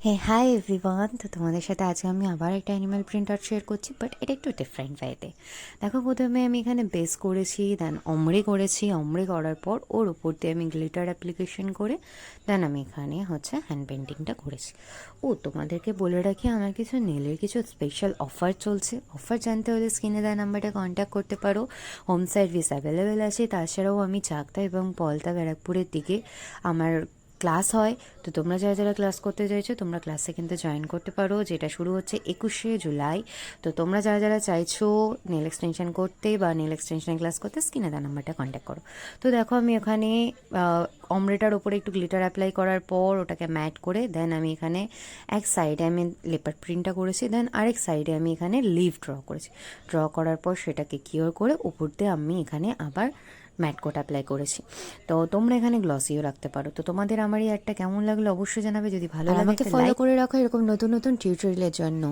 হে hi everyone, তো তোমাদের সাথে আজকে আমি আবার একটা অ্যানিমাল প্রিন্ট আর্ট শেয়ার করছি, বাট এটা একটু ডিফারেন্ট ওয়েতে। দেখো, প্রথমে আমি এখানে বেস করেছি, দেন অমড়ে করেছি। অমড়ে করার পর ওর উপর দিয়ে আমি গ্লিটার অ্যাপ্লিকেশন করে দেন আমি এখানে হ্যান্ড পেন্টিংটা করেছি। তোমাদেরকে বলে রাখি, আমার কিছু নেলের কিছু স্পেশাল অফার চলছে। অফার জানতে হলে স্ক্রিনে দেওয়া নাম্বারটা কন্ট্যাক্ট করতে পারো। হোম সার্ভিস অ্যাভেলেবেল আছে। তাছাড়াও আমি চাকদা এবং পলতা ব্যারাকপুরের দিকে আমার ক্লাস হয়। তো তোমরা যারা যারা ক্লাস করতে চাইছো, তোমরা ক্লাসে কিন্তু জয়েন করতে পারো, যেটা শুরু হচ্ছে 21শে জুলাই। তো তোমরা যারা যারা চাইছো নেল এক্সটেনশন করতে বা নেল এক্সটেনশনের ক্লাস করতে, স্ক্রিনে দেওয়া নাম্বারটা কন্ট্যাক্ট করো। তো দেখো, আমি ওখানে অমরেটার ওপরে একটু গ্লিটার অ্যাপ্লাই করার পর ওটাকে ম্যাট করে দেন আমি এখানে এক সাইডে আমি লেপার প্রিন্টটা করেছি, দেন আরেক সাইডে আমি এখানে লিভ করেছি। ড্র করার পর সেটাকে কিওর করে উপর দিয়ে আমি এখানে আবার ম্যাট কোট অ্যাপ্লাই করেছি। তো তোমরা এখানে গ্লসিও রাখতে পারো। তো তোমাদের আমার এই অ্যাডটা কেমন লাগলো অবশ্যই জানাবে। যদি ভালো লাগে, আমাকে ফলো করে রাখো এরকম নতুন নতুন টিউটোরিয়ালের জন্য।